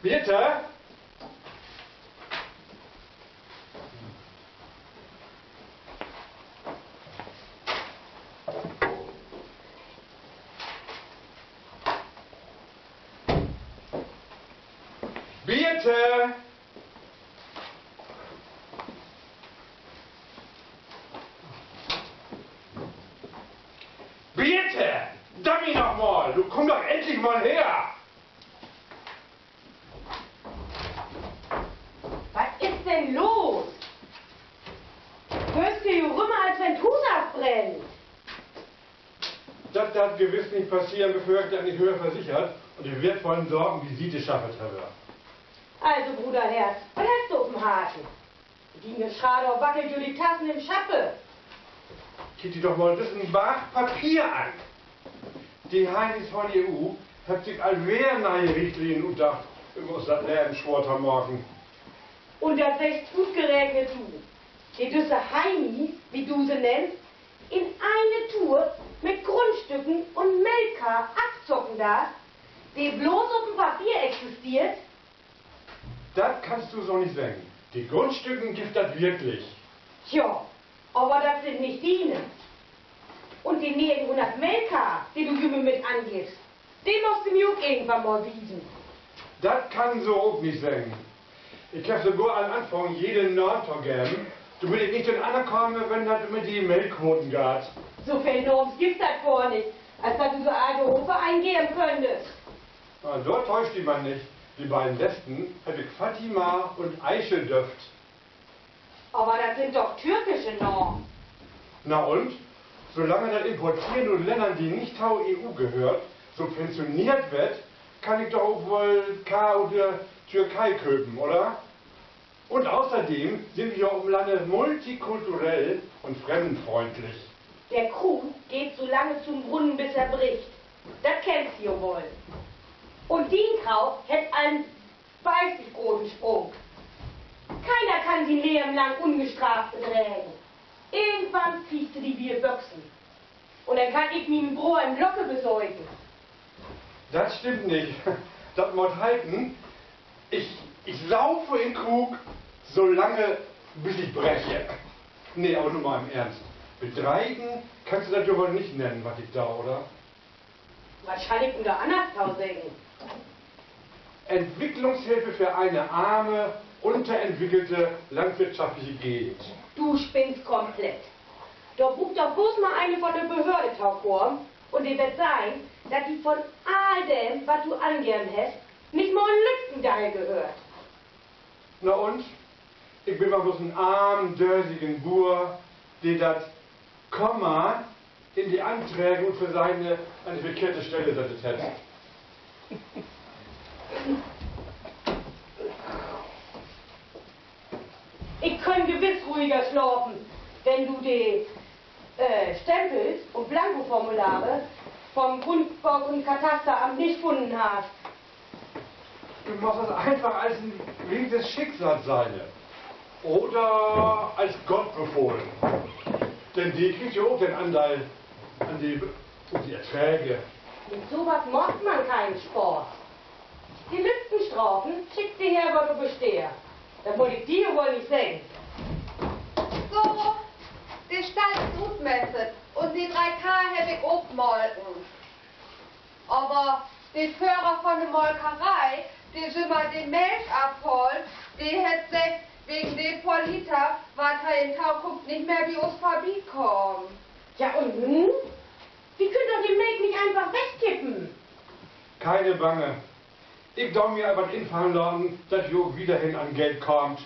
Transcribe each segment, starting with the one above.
Bitte? Bitte? Bitte! Dummy nochmal! Du komm doch endlich mal her! Was ist denn los? Hörst du hier rümmer, als wenn Tusach brennt? Das darf gewiss nicht passieren, bevor ich das nicht höher versichert und die wertvollen Sorgen Visite schaffet habe. Also, Bruderherz, was hast du auf dem Haken? Die Geschrader wackelt du die Tassen im Schappe. Kick dir doch mal das ein Bach Papier an. Die Heinis von EU hat sich allwehr neue Richtlinien unter aus das Leben schwarzer morgen. Und das wächst gut geregnet, du. Die düsse Heinis, wie du sie nennst, in eine Tour mit Grundstücken und Melka abzocken darf, die bloß auf dem Papier existiert. Das kannst du so nicht sagen. Die Grundstücken gibt das wirklich. Tja, aber das sind nicht deine. Und die 900 Melka, die du Jümme mit angibst, den musst du mir auch irgendwann mal wiesen. Das kann so auch nicht sein. Ich habe sogar am Anfang jeden Norm vergeben. Du willst nicht in anerkommen, wenn das mit die Meldquoten geht. So viel Norms gibt das gar nicht, als dass du so alte Hofe eingehen könntest. Na, dort täuscht die man nicht. Die beiden letzten habe ich Fatima und Eichel döft. Aber das sind doch türkische Normen. Na und? Solange das Importieren und Ländern, die nicht zur EU gehört, subventioniert wird, kann ich doch auch wohl K oder Türkei köpen, oder? Und außerdem sind wir im Lande multikulturell und fremdenfreundlich. Der Krug geht so lange zum Brunnen, bis er bricht. Das kennst du ja wohl. Und Dienkraut hätt einen 30 großen Sprung. Keiner kann sie Leben lang ungestraft beträgen. Irgendwann kriegst du die Bierböchsen. Und dann kann ich mir ein Brot in Locke besorgen. Das stimmt nicht. Das muss halten. Ich laufe in Krug, solange bis ich breche. Nee, aber nur mal im Ernst. Betreiben kannst du das ja wohl nicht nennen, was ich da, oder? Was kann ich denn da anders sagen? Entwicklungshilfe für eine arme, unterentwickelte landwirtschaftliche Gegend. Du spinnst komplett. Da bucht doch bloß mal eine von der Behörde tauchkorn und die wird sein, dass die von all dem, was du angern hast, nicht mal ein Lüftendall gehört. Na und? Ich bin mal bloß ein arm, dörsigen Bur, der das Komma in die Anträge und für seine eine verkehrte Stelle setzt hätte. Ich könnte gewiss ruhiger schlafen, wenn du die Stempels und Blankoformulare vom Grundbock und Katasteramt nicht gefunden hast. Du machst das einfach als ein Wink des Schicksals sein. Oder als Gott befohlen. Denn die kriegt ja auch den Anteil an die Erträge. Mit sowas macht man keinen Sport. Die Lüftenstrafen schickt dir her, wo du bestehst. Das muss ich dir wohl nicht sagen. So, die Stadt ist utmesset und die 3K hätte ich aufmolken. Aber die Führer von der Molkerei, die sind mal die Milch abholt, die hätte sich wegen dem Politer, was er in Taukup nicht mehr wie uns vorbeikommen. Ja und nun? Wie könnt ihr die Milch nicht einfach wegkippen? Keine Bange. Ich darf mir einfach einfallen lassen, dass ihr wieder hin an Geld kommt.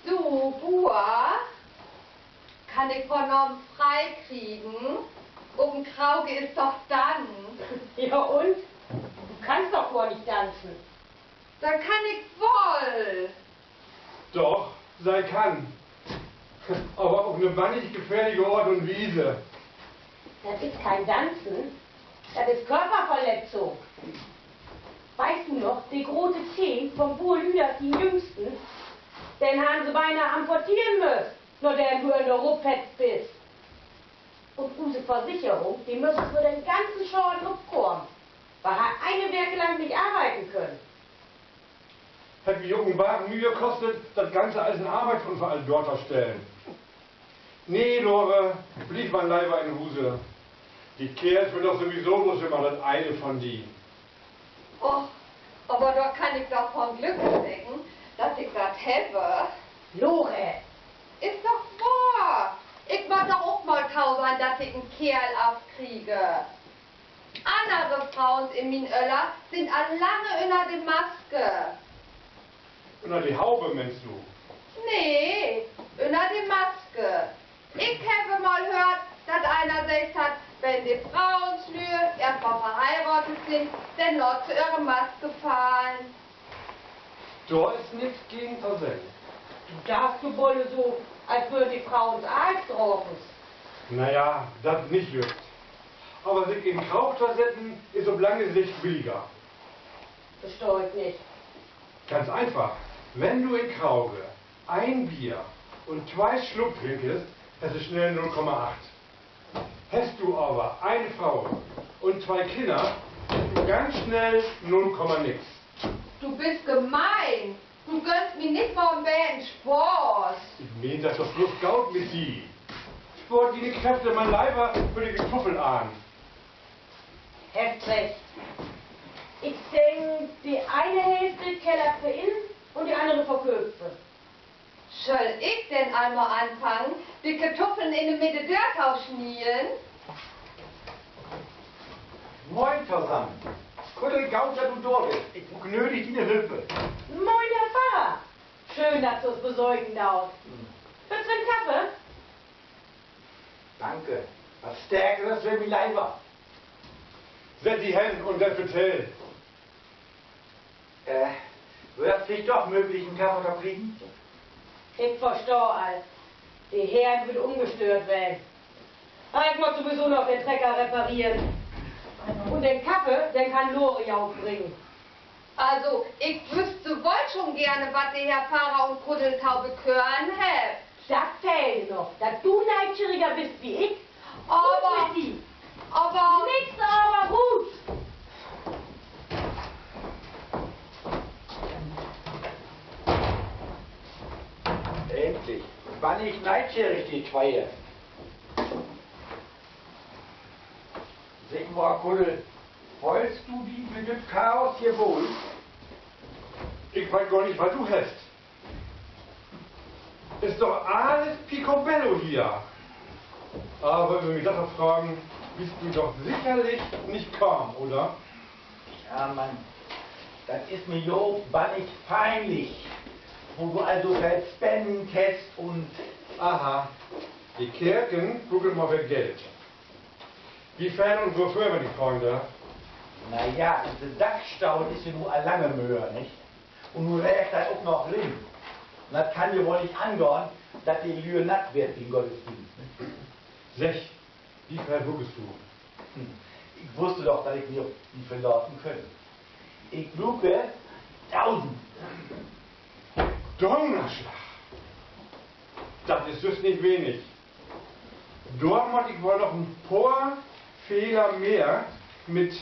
Du, Bua, kann ich von Norm freikriegen? Oben Krauge ist doch dann. Ja und? Du kannst doch gar nicht tanzen. Dann kann ich wohl. Doch, sei kann. Aber auch eine bannig gefährliche Ort und Wiese. Das ist kein Tanzen, das ist Körperverletzung. Weißt du noch, die große Zehn vom Buhlüder, die Jüngsten, den haben sie beinahe amputieren müssen, nur der du in der Ruppetz bist. Und unsere Versicherung, die müssen für den ganzen Schaden aufkommen. weil er eine Werke lang nicht arbeiten können. Hat die jungen Wagen Mühe gekostet, das Ganze als eine Arbeit von allen dort stellen. Nee, Lore, blieb mein Leiber in Huse. Die Kerls will doch sowieso bloß immer das eine von die. Och, aber da kann ich doch von Glück denken, dass ich das habe. Lore, Ist doch wahr. Ich mag doch auch mal zaubern, dass ich einen Kerl aufkriege. Andere Frauen in min Öller sind all lange unter der Maske. Oder die Haube, meinst du? Nee, unter der Maske. Ich habe mal gehört, dass einer gesagt hat, wenn die Frauen erstmal verheiratet sind, dann noch zu ihrer Maske fallen. Da ist nichts gegen versenkt. du darfst du wolle so, als würden die Frauen Arzt rauchen. Naja, das nicht just. Aber sich in Krauch versetzen, ist auf lange Sicht billiger. Versteh ich nicht. Ganz einfach. Wenn du in Krauge ein Bier und 2 Schluck trinkst, hast du schnell 0,8. Hast du aber eine Frau und 2 Kinder, hast du ganz schnell 0, nix. Du bist gemein. Du gönnst mir nicht mal einen bären Sport. Ich mein das doch bloß Gaut mit die. Sport die Kräfte mein Leiber für die Getuffel an. Hast recht. Ich denk, die eine Hälfte Keller für innen und die andere verköpfe. Soll ich denn einmal anfangen, die Kartoffeln in der Mitte Dörtau schnielen? Moin zusammen. Kuddel gaut, dass du da bist. Ich benötige deine Hilfe. Moin, Herr Pfarrer. Schön, dass du es besorgen darfst. Willst du einen Kaffee? Danke. Was Stärkeres für mich Leiber. Set die Hände und dann vertell. Wird sich doch möglich einen Kaffee da kriegen? Ich verstehe all. Die Herren wird ungestört werden. Aber ich muss sowieso noch den Trecker reparieren. Und den Kaffee, den kann Lore ja auch bringen. Also, ich wüsste wohl schon gerne, was der Herr Pfarrer und Kuddeltaube hören hat. Das fehlt noch, dass du neidschäriger bist wie ich. Aber- Gut mit die. Aber Nix, aber gut. Endlich. War nicht neidschärig, die Zweie. Sag mal, Kuddel, wolltest du die mit dem Chaos hier wohl? Ich weiß gar nicht, was du hast. Ist doch alles picobello hier. Aber wenn wir mich das noch fragen, bist du doch sicherlich nicht kaum, oder? Ja, Mann, das ist mir jo bannig peinlich. Wo du also seit Spenden hast und... Aha, die Kirchen gucken mal für Geld. Wiefern und wofür, wenn ich fragen darf? Naja, diese Dachstau ist ja nur eine lange Mühe, nicht? Und nun recht das auch noch Link. Und das kann ja wohl nicht angehören, dass die Lühe natt wird im Gottesdienst. Nicht? Sech, wiefern guckst du? Ich wusste doch, dass ich mich auf die verlassen könnte. Ich luke 1000. Donnerschlag! Das ist just nicht wenig. Dort muss ich wohl noch ein paar Fehler mehr mit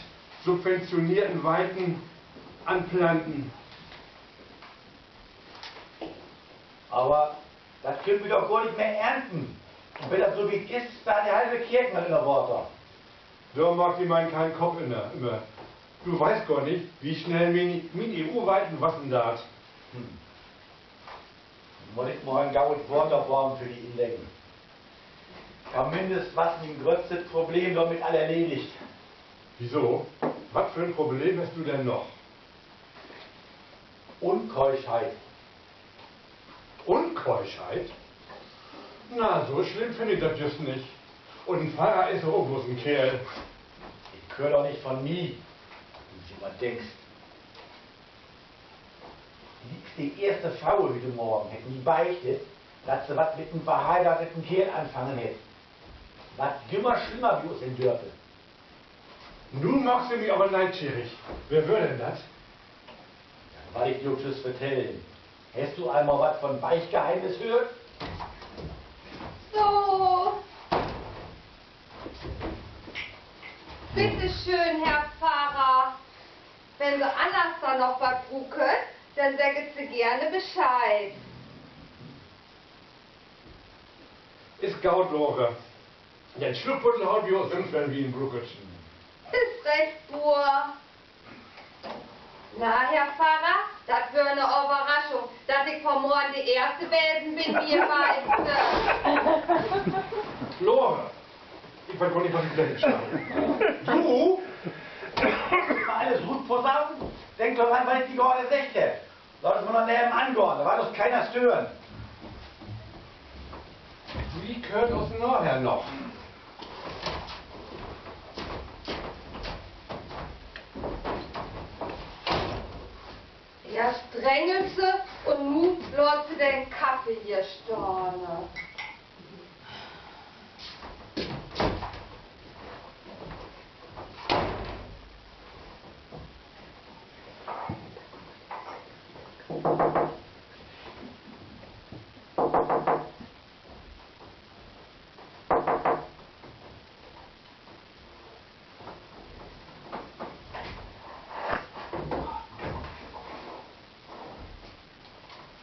subventionierten Weiten anplanten. Aber das können wir doch gar nicht mehr ernten. Und wenn das so wie es ist, da die halbe Kirche noch in der Worte. Da mag die meinen keinen Kopf immer. Du weißt gar nicht, wie schnell min EU-weiten Waffen da. Muss ich mal ein gaues Wort aufbauen für die Inlegen. Zumindest was ein größtes Problem damit alle erledigt. Wieso? Was für ein Problem hast du denn noch? Unkeuschheit. Unkeuschheit? Na, so schlimm finde ich das just nicht. Und ein Pfarrer ist auch bloß ein Kerl. Ich höre doch nicht von mir, wie du mal denkst. Die erste Frau heute Morgen hätte nie beichtet, dass sie was mit einem verheirateten Kerl anfangen hätte. Was immer schlimmer wie uns in Dörpe. Nun machst du mich aber neidschärig. Wer würde denn das? Weil ich dir das vertellen. Hast du einmal was von Beichtgeheimnis gehört? so. Bitte schön, Herr Pfarrer. wenn sie anders da noch was gucken, dann sagt sie gerne Bescheid. Ist gaut, Lore. Den Schluppputtel haut wie uns fünf, wenn wir ihn brucket. Ist recht, Bur. Na, Herr Pfarrer, das wäre eine Überraschung, dass ich vom Morgen die erste gewesen bin, wie ihr weißt. Lore, ich weiß gar nicht, was ich da hinschreibe. Du? Alles gut posaunen? Denk doch an, was ich die gerade sagte. Lass uns mal neben angehen, da war doch keiner stören. Wie gehört uns nachher noch? Ja, strengelt sie und nu lässt sie den Kaffee hier storne.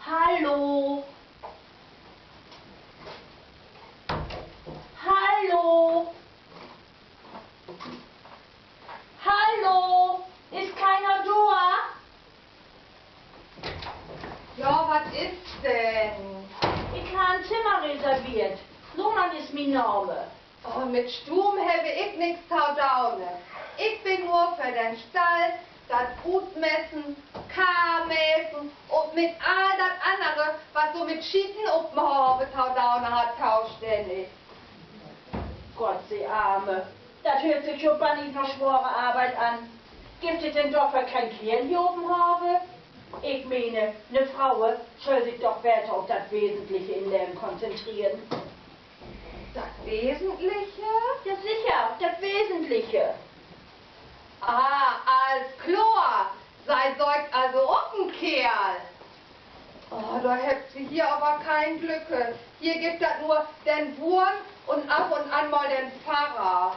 Hallo? Hallo? Hallo? Ist keiner da? Ja, was ist denn? Ich habe ein Zimmer reserviert. Lohmann ist mein Name. Oh, mit Sturm habe ich nichts taudaune. Ich bin nur für den Stall, das Brutmessen, Karmessen und mit all das andere, was so mit Schieten auf dem Horbe taudaune hat, tauständig. Gott, sie Arme. Das hört sich schon gar nicht noch schwere Arbeit an. Gibt es denn doch kein Kerl hier oben habe? Ich meine, eine Frau soll sich doch besser auf das Wesentliche im Leben konzentrieren. Das Wesentliche? Ja sicher, das Wesentliche. Ah, als Chlor. Sei säugt also auch ein Kerl. Oh, da habt sie hier aber kein Glück. Hier gibt es nur den Wurm und ab und an mal den Pfarrer.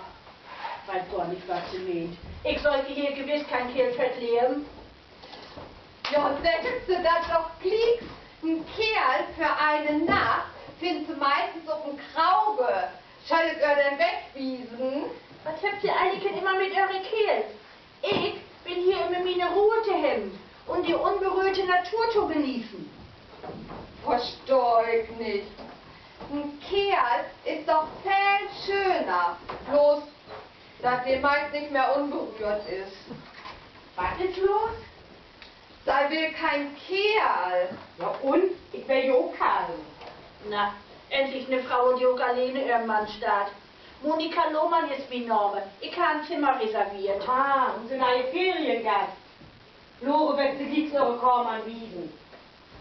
Weiß gar nicht, was sie meint. Ich sollte hier gewiss kein Kerl verlieren. Ja, sagst du das doch klickst. Ein Kerl für eine Nacht findest du meistens auf dem Krauge. Schaltet ihr denn wegwiesen? Was habt ihr eigentlich immer mit euren Kerls? Ich bin hier immer meine Ruhe zu haben und die unberührte Natur zu genießen. Versteh ich nicht. Ein Kerl ist doch viel schöner. Bloß, dass der meist nicht mehr unberührt ist. Was ist los? Sei will kein Kerl. Ja und? Ich will ja auch keinen. Na, endlich eine Frau, die auch alleine ihren Mann starrt. Monika Lohmann ist mein Name. Ich habe ein Zimmer reserviert. Ah, und sind eine Feriengast. Lore wird sie liegt eure Korn anwiesen.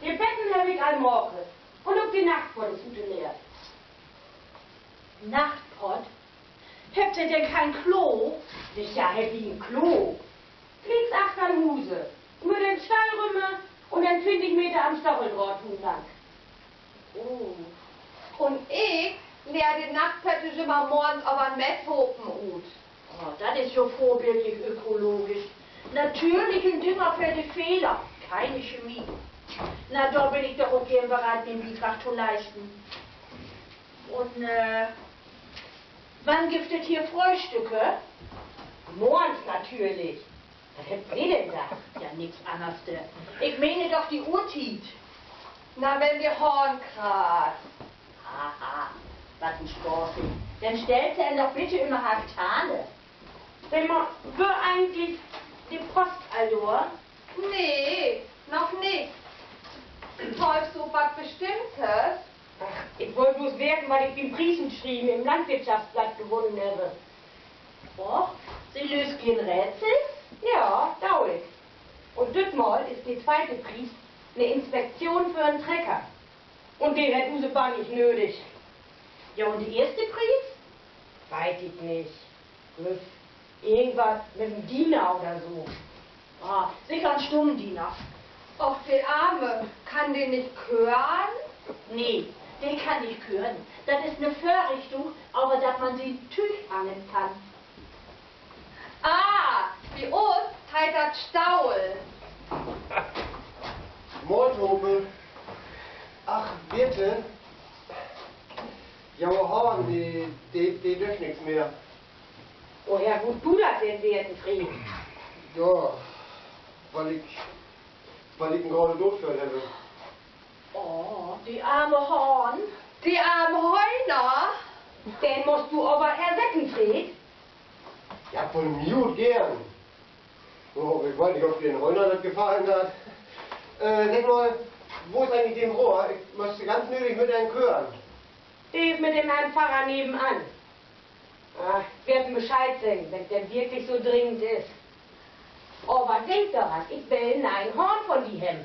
Die Betten habe ich all morgen. Und auch die Nachtpott ist gute leer. Nachtpott? Habt ihr denn kein Klo? Sicher hätte ich ein Klo. Fliegt's acht an Huse. Mit den Stallrümme und dann 20 Meter am Stacheldrahthuhn lang. Oh. Und ich leer den Nachtpötte immer morgens aber ein Messhopen ut. Oh, das ist so vorbildlich ökologisch. Natürlichen Dünger für die Fehler, keine Chemie. Na, da bin ich doch auch gern bereit, den Beitrag zu leisten. Und, wann gibt es hier Frühstücke? Morgens natürlich. Was hätt sie denn da? Ja, nichts anderes. Ich meine doch die Uhrzeit. Na, wenn die Horn krat. Haha, was ein Sporty. Dann stellt sie ihn doch bitte immer Haftane. Wenn man will eigentlich die Post aldor. Nee, noch nicht. Täufst du was Bestimmtes? Ach, ich wollte bloß werden, weil ich den Priesen geschrieben im Landwirtschaftsblatt gewonnen habe. Och, sie löst kein Rätsel? Ja, dauert. Und das Mal ist die zweite Priest eine Inspektion für einen Trecker. Und den hat Usebahn nicht nötig. Ja, und die erste Priest? Weiß ich nicht. Irgendwas mit dem Diener oder so. Ah, sicher ein Stummdiener. Och, die Arme, kann die nicht hören? Nee, den kann ich hören. Das ist eine Vorrichtung, aber dass man sie Tüch angeln kann. Ah, wie uns heitert Staul. Mordhobel. Ach, bitte. Ja, Horn, die dürfen nichts mehr. Woher wusst du das denn, werten Fried? Ja, weil ich ihn gerade durchführen habe. Oh, die arme Horn. Die arme Heuner. Den musst du aber erwecken, Fried. Ja, von mir gern. Oh, ich weiß nicht, ob dir den Heuner das gefallen hat. Sag mal, wo ist eigentlich dem Rohr? Ich möchte ganz nötig mit einem hören. Die ist mit dem Herrn Pfarrer nebenan. Ach, ich werde ihm Bescheid sagen, wenn der wirklich so dringend ist. Aber denk daran, ich will ein Horn von die hem.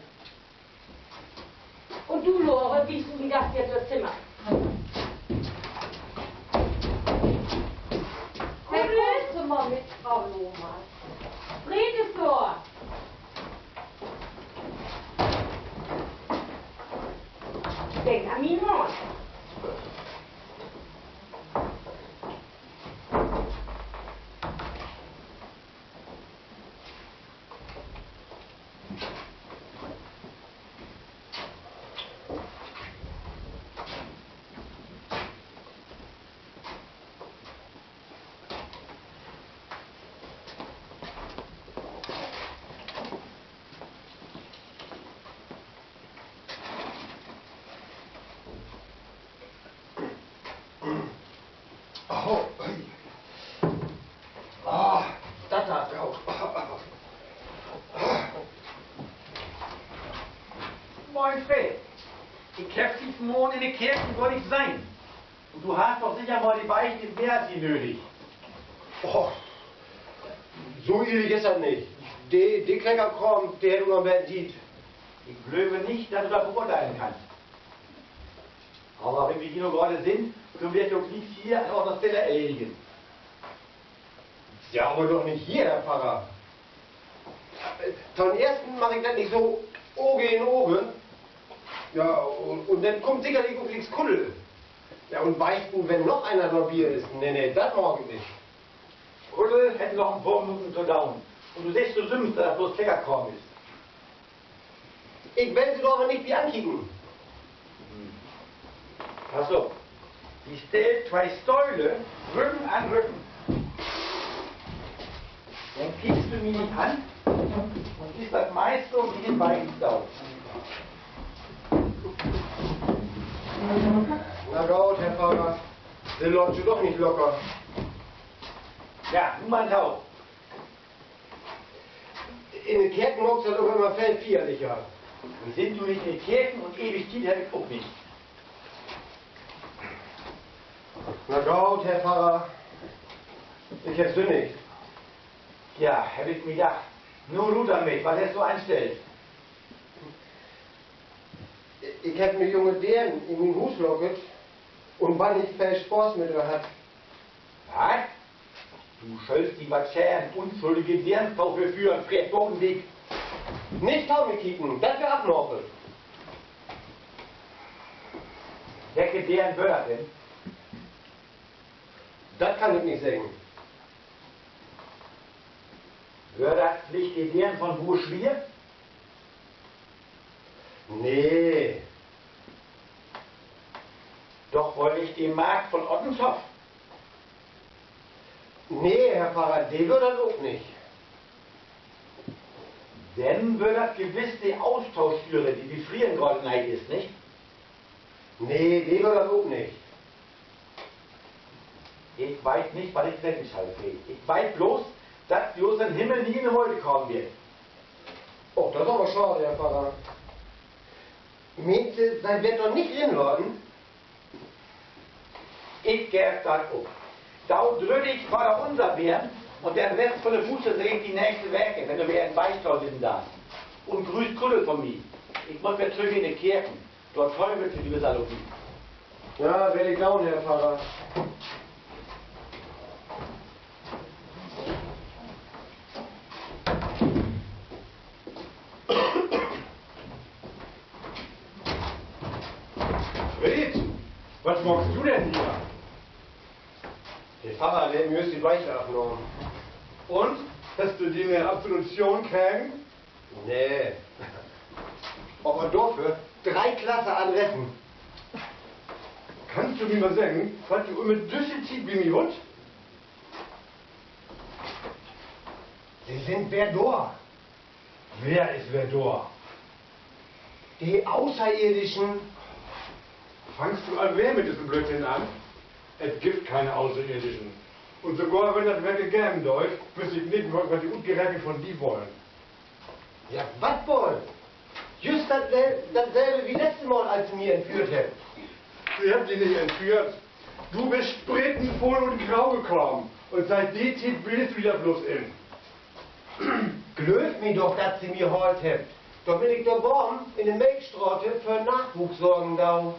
Und du, Lore, wie du den Gast jetzt das Zimmer? Wer kommst du mal mit, Frau Lohmann? Red es vor. Denk an mein Horn. Oh, ah, das hat auch. Moin Fred, ich hab diesen Mond in der Kirche gar nicht sein. Und du hast doch sicher mal die Beichte mehr als sie nötig. Oh, so ehrlich ist das nicht. Die Kleckerkram, der du am Bett sieht. Ich glaube nicht, dass du das beurteilen kannst. Aber wenn wir hier nur gerade sind, können wir doch nicht hier an unserer Stelle erledigen. Ja, aber doch nicht hier, Herr Pfarrer. Von ersten mache ich das nicht so Auge in Auge. Ja, und dann kommt sicherlich auf nichts Kuddel. Ja, und beichten, wenn noch einer noch Bier ist. Nee, das morgen nicht. Kuddel hätte noch ein paar Minuten zu dauern. Und du siehst so sümmst, dass das bloß Kleckerkram ist. Ich will sie doch aber nicht wie ankicken. Pass auf. Ich stell zwei Säule Rücken an Rücken. Dann kickst du mich nicht an und ist das meiste um dich in beiden Stau. Na gut, Herr Pfarrer. Der läuft schon doch nicht locker. Ja, nun mal Tau. In den Kirchen muckst du doch immer feldvierlicher. Wir sind du nicht in den Kirchen und ewig Tiet hätte ich auch nicht. Na gut, Herr Pfarrer. Ich hab's sündigt. Ja, hab ich mir gedacht. Nur du damit, was er so anstellt. Ich hab mir junge Dären in den Hus locket und wann ich viel Spaß mit ihr hat. Was? Du schöllst die Batschären, unschuldige Därenfrau für Fred Bogenweg. Nicht Taumi kicken, das wär Abnorfe. Welche Dären Böller denn? Das kann ich nicht sagen. Wär das nicht die Dären von Burschwier? Nee. Doch wohl nicht die Magd von Ottenshoff. Nee, Herr Pfarrer, die wird das auch nicht. Denn wird das gewiss die Austauschschülerin, die frieren gerade neid ist, nicht? Nee, die wird das auch nicht. Ich weiß nicht, was ich denken soll, Fred. Ich weiß bloß, dass bloß ein Himmel nie in die Wolke kommen wird. Oh, das ist aber schade, Herr Pfarrer. Meint ihr, sein wird doch nicht hinladen? Ich gäbe das auch. Da drück ich vor der unser werden und der Rest von der Fuße sehen die nächste Werke, wenn du mir einen Beichtau sitzen darfst. Und grüß Kuddel von mir. Ich muss mir zurück in die Kirchen. Dort teufelt die Salopie. Ja, werde ich glauben, Herr Pfarrer. Fred, was machst du denn hier? Der Pfarrer, der müsste die Beichte abnehmen. Und? Hast du die eine Absolution kriegen? Nee. Aber dafür 3 Klasse Adressen. Kannst du mir mal sagen, was du immer durchzieht wie mir wird? Sie sind Verdor. Wer ist Verdor? Die Außerirdischen. Fangst du an wer mit diesem Blödsinn an? Es gibt keine Außerirdischen. Und sogar wenn das wer gegeben läuft, wüsste ich nicht, was die Ungeräte von die wollen. Ja, was wohl? Just dasselbe wie letztes Mal, als sie mir entführt haben. Sie haben die nicht entführt. Du bist sprittenvoll und grau gekommen. Und seit die Zeit willst du wieder bloß in. Glöft mir doch, dass sie mir geholt habt. Doch bin ich da warm in der Milchstraße für Nachwuchs sorgen da.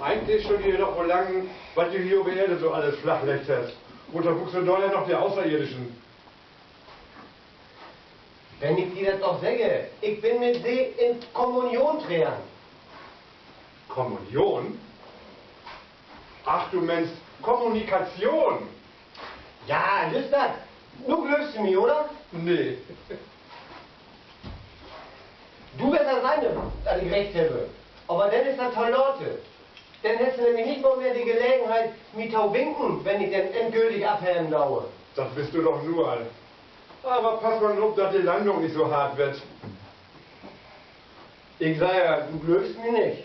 Eigentlich schon dir doch wohl lang, was du hier über Erde so alles flachlegt hast. Und da wuchst du doch ja noch die Außerirdischen. Wenn ich dir das doch sage, ich bin mit sie in Kommunion treten. Kommunion? Ach, du meinst Kommunikation? Ja, ist das. Du glöfst mich, oder? Nee. Du wirst das seine, dass ich recht habe. Aber dann ist das Toilette. Dann hättest du nämlich nicht mal mehr die Gelegenheit, mich zu winken, wenn ich dann endgültig abhängen dauere. Das bist du doch nur all. Aber pass mal auf, dass die Landung nicht so hart wird. Ich sage ja, du glöfst mich nicht.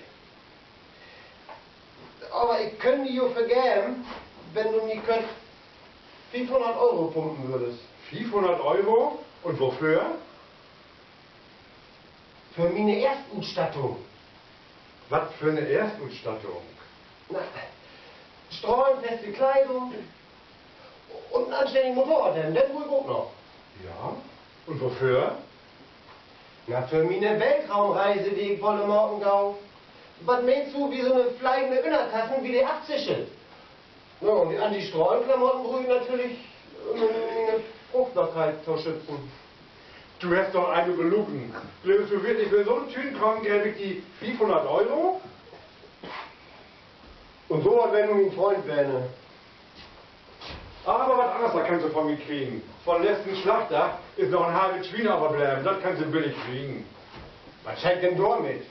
Aber ich könnte dir vergeben, wenn du mir 500 Euro pumpen würdest. 500 Euro? Und wofür? Für meine Erstausstattung. Was für eine Erstausstattung? Na, strahlenfeste Kleidung und einen anständigen Motorrad, denn den wohl gut noch. Ja? Und wofür? Na, für meine Weltraumreise, die ich wolle morgen gau. Was meinst du, wie so eine fliegende Innertassen wie die 80er? Ja, und an die Strahlenklamotten brühe ich natürlich, um meine Fruchtbarkeit zu schützen. Du hast doch eine belogen. Glaubst du wirklich, für so einen Tüten kommen, gebe ich die 500 Euro? Und so, als wenn du mein Freund wärst. Aber was anderes da kannst du von mir kriegen. Von letzten Schlachter ist noch ein halbes Schwein überbleiben. Das kannst du billig kriegen. Was scheint denn da mit?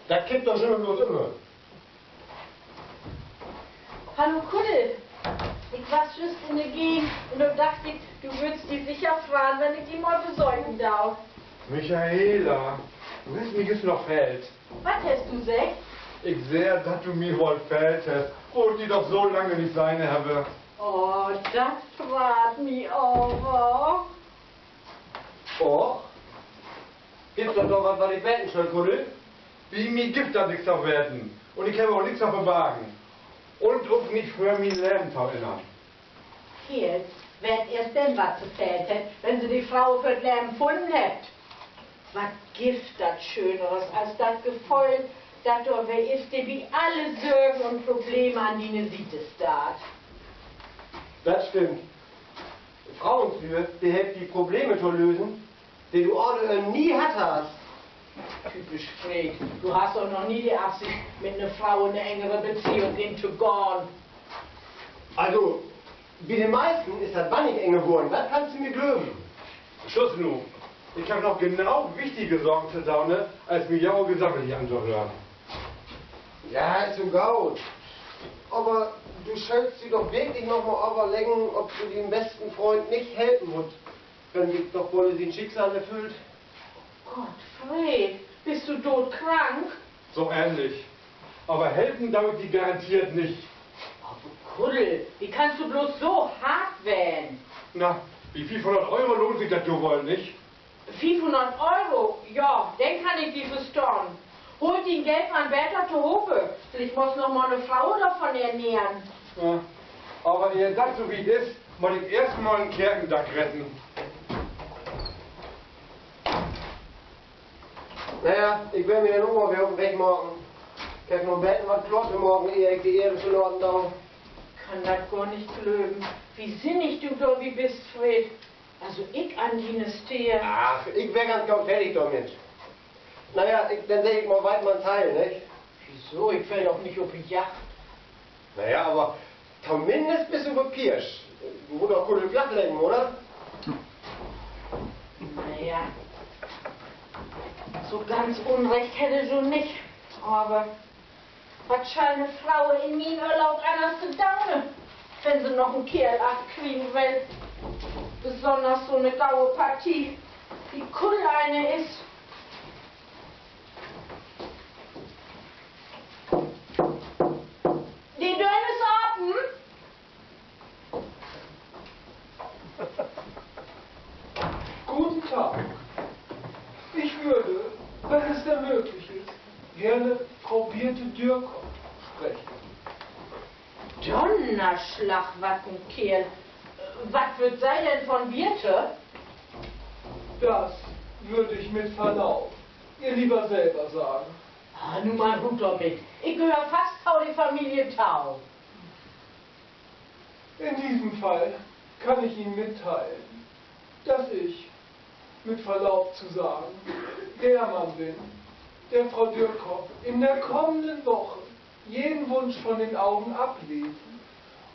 Das kippt doch schon bloß immer. Hallo Kuddel, ich war just in der Gegend und da dachte ich, du würdest die sicher fragen, wenn ich die mal besorgen darf. Michaela, du hast mir jetzt noch fällt. Was hast du gesagt? Ich sehe, dass du mir wohl fällt hast. Und die doch so lange nicht seine habe. Oh, das freut mich aber. Och, gibt's doch was, was ich wetten soll, Kuddel? Wie mir gibt da nichts auf werden. Und ich habe auch nichts auf verwagen. Und ruf mich für mein Leben zu erinnern. Hier, werd erst denn was gefällt hat, wenn sie die Frau für das Leben gefunden hat. Was gibt das Schöneres als das Gefühl, dass du wer ist, der wie alle Sorgen und Probleme an die ne sieht es da. Das stimmt. Frauentür, die hat die Probleme zu lösen, die du alle nie hattest. Typisch Fred, du hast doch noch nie die Absicht, mit einer Frau in eine engere Beziehung hinzugehen. Also, wie den meisten ist das wannig eng geworden, das kannst du mir glauben. Schluss nu. Ich habe noch genau wichtige Sorgen zu Daune, als mir ja Gesammel hier anzuhören. Ja, ist so gut. Aber du sollst sie doch wirklich noch mal überlegen, ob du dem besten Freund nicht helfen musst, wenn dich doch wohl sein Schicksal erfüllt. Gott, Fred, bist du todkrank? So ähnlich. Aber helfen damit die garantiert nicht. Oh, du Kuddel, wie kannst du bloß so hart werden? Na, wie 500 Euro lohnt sich das du wohl nicht? 500 Euro? Ja, den kann ich dir verstauen. Holt ihn Geld an Bertha zu Hofe. Ich muss noch mal eine Frau davon ernähren. Ja. Aber ihr sagt so wie es ist, muss ich erstmal einen Kirchendach retten. Naja, ich will mir den Oberwerfen wegmachen. Ich hab noch beten, was Klotte morgen, ehe ich die Erde verloren darf. Kann das gar nicht glöben. Wie sinnig du da wie bist, Fred. Also ich an die stehe. Ach, ich wär ganz kaum fertig damit. Naja, dann seh ich mal weit mein Teil, nicht? Wieso? Ich will doch nicht auf die Yacht. Naja, aber zumindest bist du für Pirsch. Du musst doch Kuddel flach legen, oder? mehr. So ganz Unrecht hätte ich schon nicht. Aber was soll eine Frau in meinen Urlaub anders zu dauern, wenn sie noch einen Kerl abkriegen will? Besonders so eine gaue Partie, wie cool eine ist. Die Dörr ist offen. Guten Tag. Ich würde, wenn es denn möglich ist, gerne Frau Birte Dürkop sprechen. Donnerschlag, was ein Kerl. Was wird sei denn von Birte? Das würde ich mit Verlaub ihr lieber selber sagen. Ah, nun mal gut damit. Ich gehöre fast zu der Familie Tau. In diesem Fall kann ich Ihnen mitteilen, dass ich, mit Verlaub zu sagen, der Mann bin, der Frau Dürkop in der kommenden Woche jeden Wunsch von den Augen ablesen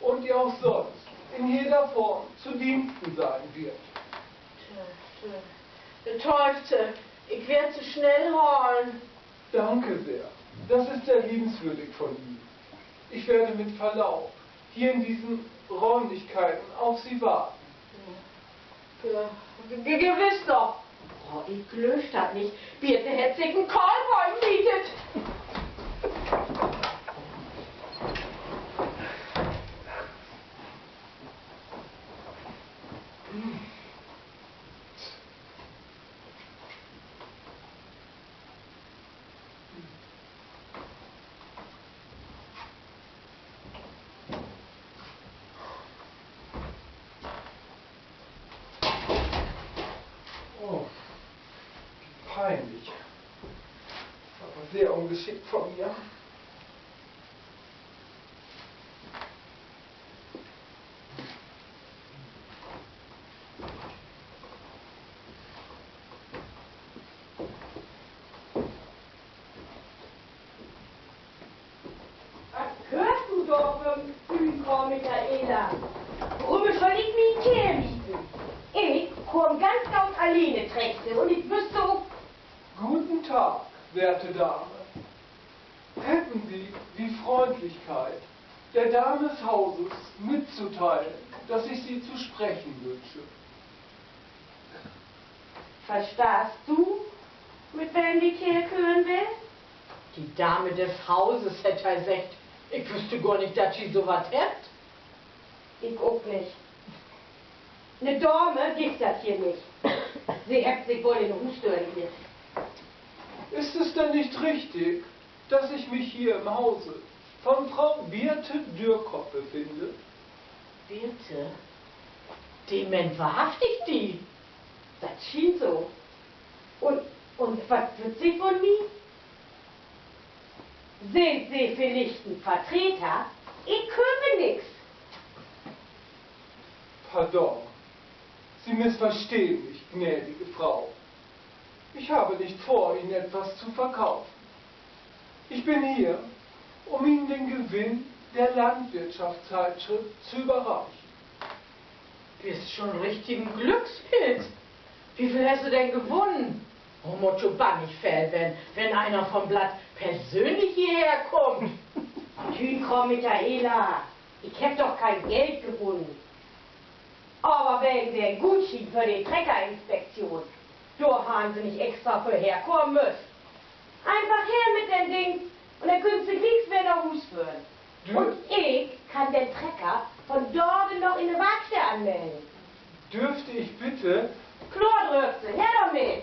und ihr auch sonst in jeder Form zu Diensten sein wird. Teufel, ich werde zu schnell holen. Danke sehr. Das ist sehr liebenswürdig von Ihnen. Ich werde mit Verlaub hier in diesen Räumlichkeiten auf Sie warten. Gewiss doch. Oh, ich löscht das nicht. Birte hätte sich einen Callboy mietet. Oh, wie peinlich. Aber sehr ungeschickt von mir. Was hörst du doch vom Frühkorn, Michaela? Warum soll ich mich hier mieten? Ich komm ganz aus alleine trächte und ich wüsste auch... Guten Tag, werte Dame. Hätten Sie die Freundlichkeit, der Dame des Hauses mitzuteilen, dass ich Sie zu sprechen wünsche? Verstehst du, mit wem die Kirche hören will? Die Dame des Hauses hätte er gesagt, ich wüsste gar nicht, dass sie sowas hat. Ich auch nicht. Eine Dame gibt das hier nicht. Sie hat sich wohl in den Umstören hier. Ist es denn nicht richtig, dass ich mich hier im Hause von Frau Birte Dürkop befinde? Birte? Dement wahrhaftig die. Das schien so. Und was wird sie von mir? Sind Sie vielleicht ein Vertreter? Ich kümmere nix. Pardon, Sie missverstehen mich, gnädige Frau. Ich habe nicht vor, Ihnen etwas zu verkaufen. Ich bin hier, um Ihnen den Gewinn der Landwirtschaftszeitschrift zu überreichen. Du bist schon richtig ein Glückspilz. Wie viel hast du denn gewonnen? Oh, Motto bannig fällt, wenn einer vom Blatt persönlich hierher kommt. Frau Michaela, ich hab doch kein Geld gewonnen. Aber wegen der Gutschein für die Treckerinspektion, da haben Sie nicht extra für herkommen müssen. Einfach her mit dem Ding und dann können Sie nichts mehr nach Hus führen. Und ich kann den Trecker von dort noch in der Werkstatt anmelden. Dürfte ich bitte, Klar drückt Sie, her damit.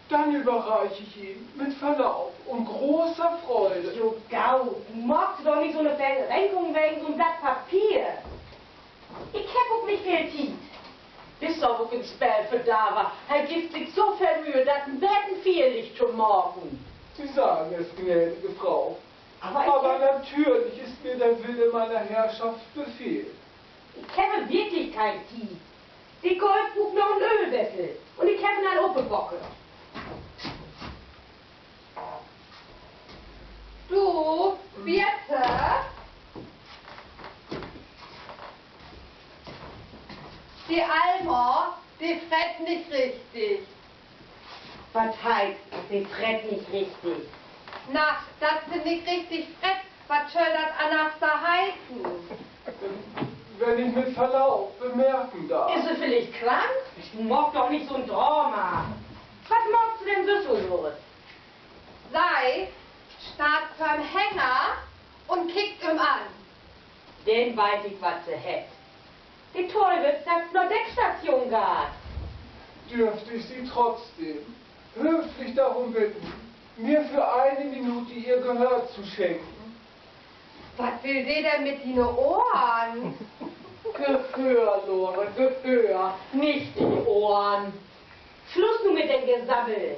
dann überreiche ich Ihnen mit Verlaub und großer Freude. So gau, du magst doch nicht so eine Verrenkung wegen so einem Blatt Papier. Ich hab auch nicht viel Zeit. Bist doch auch ins Bett für da war. Er gibt sich so viel Mühe, dass ein Betten viel Licht zum Morgen. Sie sagen es, gnädige Frau. Aber natürlich ist mir der Wille meiner Herrschaft Befehl. ich habe wirklich kein Zeit. Die Golf braucht noch einen Ölwessel und ich habe einen Opelbocke. Du, Birte? Die Alma die fret nicht richtig. Was heißt, sie fret nicht richtig? Na, dass sie nicht richtig fret, was soll das anders da heißen? Wenn ich mit Verlaub bemerken darf. Ist sie vielleicht krank? Ich mag doch nicht so ein Drama. Was magst du denn so los? Sei, starrt vorm Hänger und kickt ihm an. Den weiß ich, was sie hätt. Die Teufel sagt nur Deckstation gab. Dürfte ich Sie trotzdem höflich darum bitten, mir für eine Minute Ihr Gehör zu schenken? Was will sie denn mit den Ohren? Gehör, Lore, Gehör, nicht in die Ohren. Schluss nun mit dem Gesabbel.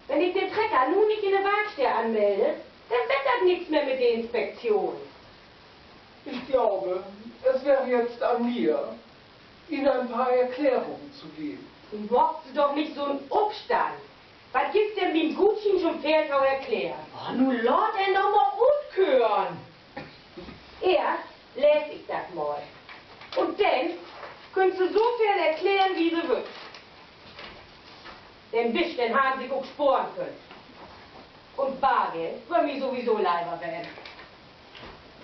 Wenn ich den Trecker nun nicht in der Werkstatt anmelde, dann wird das nichts mehr mit der Inspektion. Ich glaube, es wäre jetzt an mir, Ihnen ein paar Erklärungen zu geben. Du machst doch nicht so einen Obstand. Was gibt's denn mit dem Gutschein schon Fehltau erklären? Oh, nun lass er doch mal uthören. Erst lese ich das mal. Und dann könntest du so viel erklären, wie du willst. Denn bis dann haben sie auch sporen können. Und Bargeld wird mir sowieso leiber werden.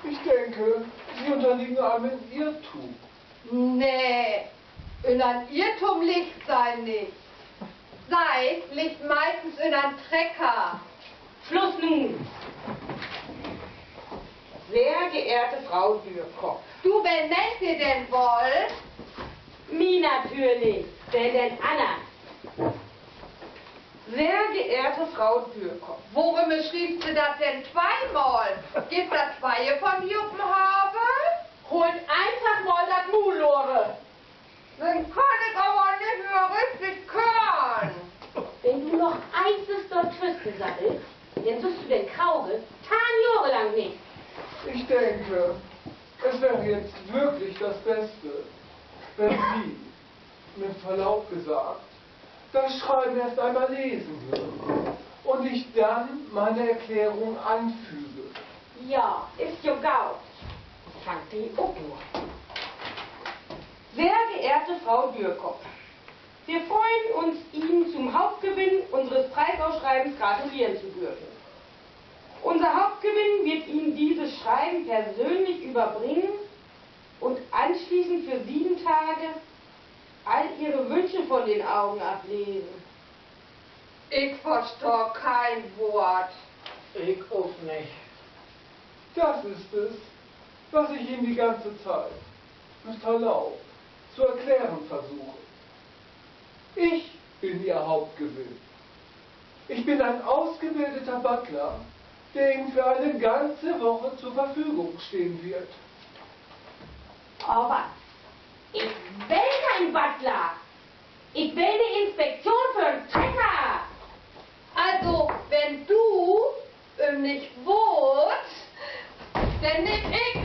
Ich denke, Sie unterliegen einem Irrtum. Nee, in ein Irrtum liegt sein nicht. Sei liegt meistens in einem Trecker. Schluss nun. Sehr geehrte Frau Dürkopf. Du, wen nennt ihr denn wohl? Mi natürlich, wer denn Anna? Sehr geehrte Frau Dürkopf. Worum schrieb sie das denn zweimal? Gibt das zwei von Juppen habe? Holt einfach mal das Mulore. Dann kann ich aber nicht mehr richtig hören. Wenn du noch einziges dort Twiste sattelst, dann wirst du den Krauge 10 Jahre lang nicht. Ich denke, es wäre jetzt wirklich das Beste, wenn Sie, mit Verlaub gesagt, das Schreiben erst einmal lesen würden und ich dann meine Erklärung anfüge. Ja, ist ja gaut. Fangt die auch nur. Sehr geehrte Frau Dürkopf, wir freuen uns, Ihnen zum Hauptgewinn unseres Preisausschreibens gratulieren zu dürfen. Unser Hauptgewinn wird Ihnen dieses Schreiben persönlich überbringen und anschließend für 7 Tage all Ihre Wünsche von den Augen ablesen. Ich verstehe kein Wort. Ich auch nicht. Das ist es, was ich Ihnen die ganze Zeit, mit Verlaub, zu erklären versuche. Ich bin Ihr Hauptgewinn. Ich bin ein ausgebildeter Butler, der Ihnen für eine ganze Woche zur Verfügung stehen wird. Aber ich will kein Butler. Ich will die Inspektion für einen Trecker. Also, wenn du nicht wohnst, dann nehm ich ihn.